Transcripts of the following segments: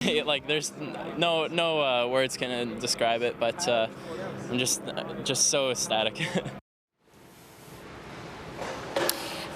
say. Like, there's no words can describe it, but I'm just so ecstatic.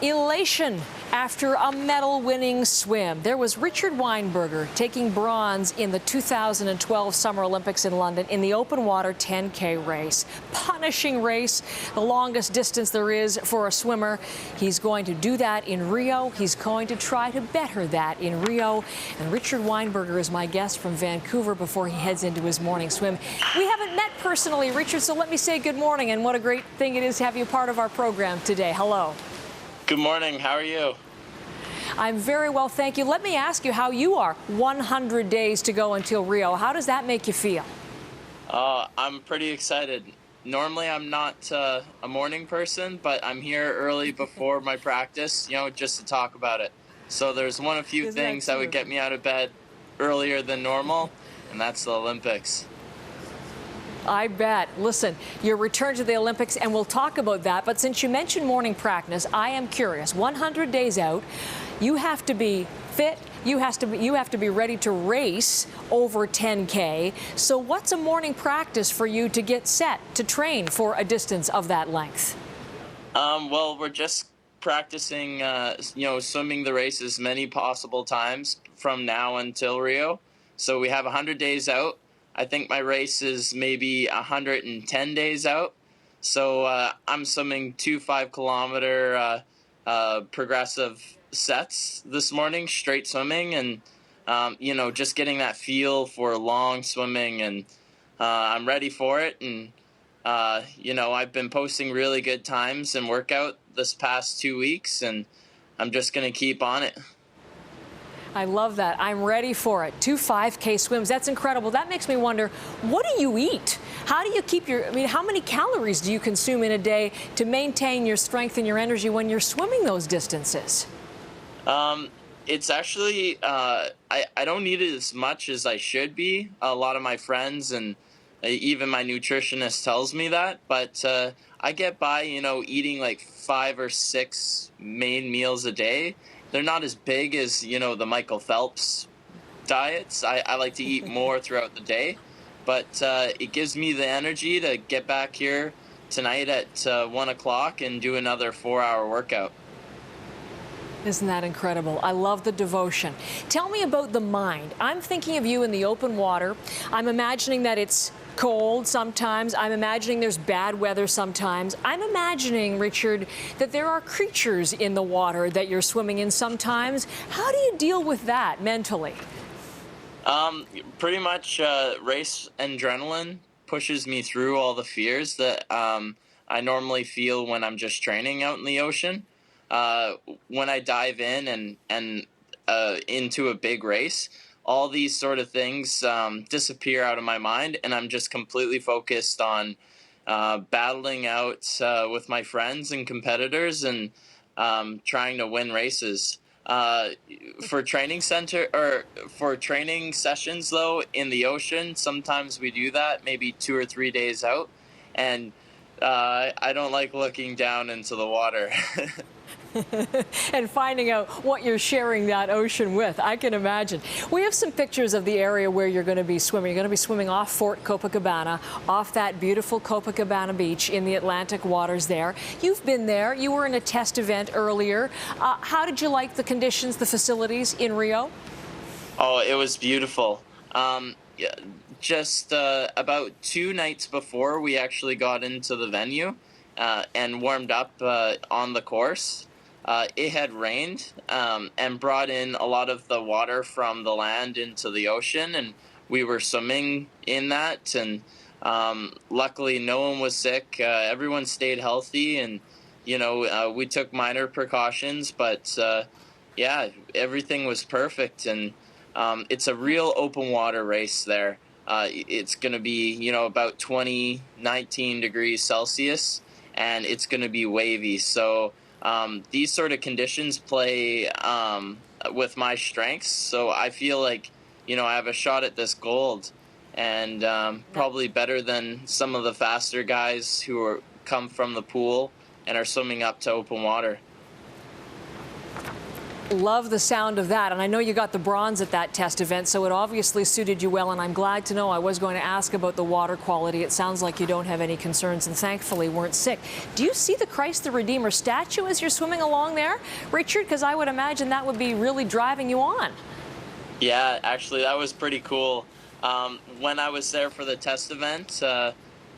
Elation after a medal-winning swim. There was Richard Weinberger taking bronze in the 2012 Summer Olympics in London in the open water 10K race. Punishing race, the longest distance there is for a swimmer. He's going to do that in Rio. He's going to try to better that in Rio. And Richard Weinberger is my guest from Vancouver before he heads into his morning swim. We haven't met personally, Richard, so let me say good morning, and what a great thing it is to have you part of our program today. Hello. Good morning. How are you? I'm very well, thank you. Let me ask you how you are. 100 days to go until Rio. How does that make you feel? I'm pretty excited. Normally, I'm not a morning person, but I'm here early before my practice, just to talk about it. So there's one of few things that would get me out of bed earlier than normal, and that's the Olympics. I bet. Listen, your return to the Olympics, and we'll talk about that. But since you mentioned morning practice, I am curious. 100 days out, you have to be fit. You have to be ready to race over 10K. So what's a morning practice for you to get set to train for a distance of that length? Well, we're just practicing, swimming the race as many possible times from now until Rio. So we have 100 days out. I think my race is maybe 110 days out. So I'm swimming 2 5-kilometer progressive sets this morning, straight swimming, and, just getting that feel for long swimming. And I'm ready for it. And, I've been posting really good times and workout this past 2 weeks, and I'm just going to keep on it. I love that. I'm ready for it. 2 5K swims. That's incredible. That makes me wonder, what do you eat? How do you keep how many calories do you consume in a day to maintain your strength and your energy when you're swimming those distances? It's actually, I don't eat it as much as I should be. A lot of my friends and even my nutritionist tells me that, but I get by, eating like 5 or 6 main meals a day. They're not as big as, the Michael Phelps diets. I like to eat more throughout the day, but it gives me the energy to get back here tonight at 1 o'clock and do another 4-hour workout. Isn't that incredible? I love the devotion. Tell me about the mind. I'm thinking of you in the open water. I'm imagining that it's cold sometimes. I'm imagining there's bad weather sometimes. I'm imagining, Richard, that there are creatures in the water that you're swimming in sometimes. How do you deal with that mentally? Pretty much race adrenaline pushes me through all the fears that I normally feel when I'm just training out in the ocean. When I dive in and into a big race, all these sort of things disappear out of my mind, and I'm just completely focused on battling out with my friends and competitors and trying to win races. For training sessions, though, in the ocean, sometimes we do that maybe 2 or 3 days out, and I don't like looking down into the water. And finding out what you're sharing that ocean with. I can imagine. We have some pictures of the area where you're going to be swimming. You're going to be swimming off Fort Copacabana, off that beautiful Copacabana beach in the Atlantic waters there. You've been there. You were in a test event earlier. How did you like the conditions, the facilities in Rio? Oh, it was beautiful. Just about 2 nights before we actually got into the venue and warmed up on the course, it had rained and brought in a lot of the water from the land into the ocean, and we were swimming in that, and luckily no one was sick. Everyone stayed healthy, and we took minor precautions, but yeah, everything was perfect. And it's a real open water race there. It's going to be about 19 degrees Celsius, and it's going to be wavy. So these sort of conditions play with my strengths. So I feel like, I have a shot at this gold, and probably better than some of the faster guys who come from the pool and are swimming up to open water. Love the sound of that. And I know you got the bronze at that test event, so it obviously suited you well. And I'm glad to know. I was going to ask about the water quality. It sounds like you don't have any concerns and thankfully weren't sick. Do you see the Christ the Redeemer statue as you're swimming along there, Richard? Because I would imagine that would be really driving you on. Yeah, actually, that was pretty cool. When I was there for the test event,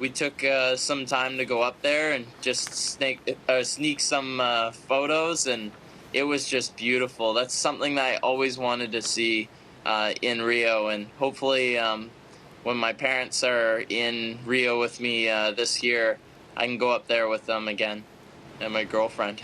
we took some time to go up there and just sneak some photos, and it was just beautiful. That's something that I always wanted to see in Rio, and hopefully when my parents are in Rio with me this year, I can go up there with them again and my girlfriend.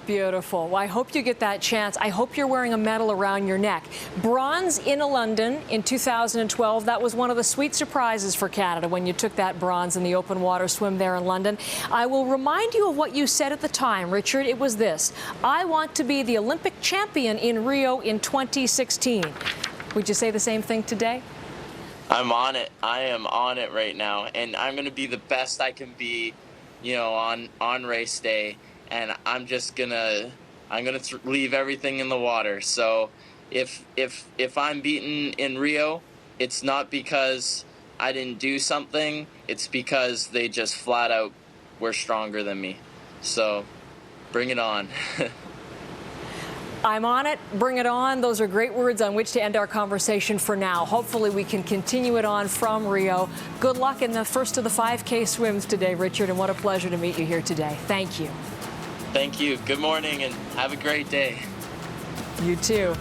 Beautiful. Well, I hope you get that chance. I hope you're wearing a medal around your neck. Bronze in London in 2012. That was one of the sweet surprises for Canada when you took that bronze in the open water swim there in London. I will remind you of what you said at the time, Richard. It was this: I want to be the Olympic champion in Rio in 2016. Would you say the same thing today? I'm on it. I am on it right now, and I'm going to be the best I can be, on race day. And I'm gonna leave everything in the water. So if I'm beaten in Rio, it's not because I didn't do something. It's because they just flat out were stronger than me. So bring it on. I'm on it. Bring it on. Those are great words on which to end our conversation for now. Hopefully we can continue it on from Rio. Good luck in the first of the 5K swims today, Richard, and what a pleasure to meet you here today. Thank you. Thank you. Good morning and have a great day. You too.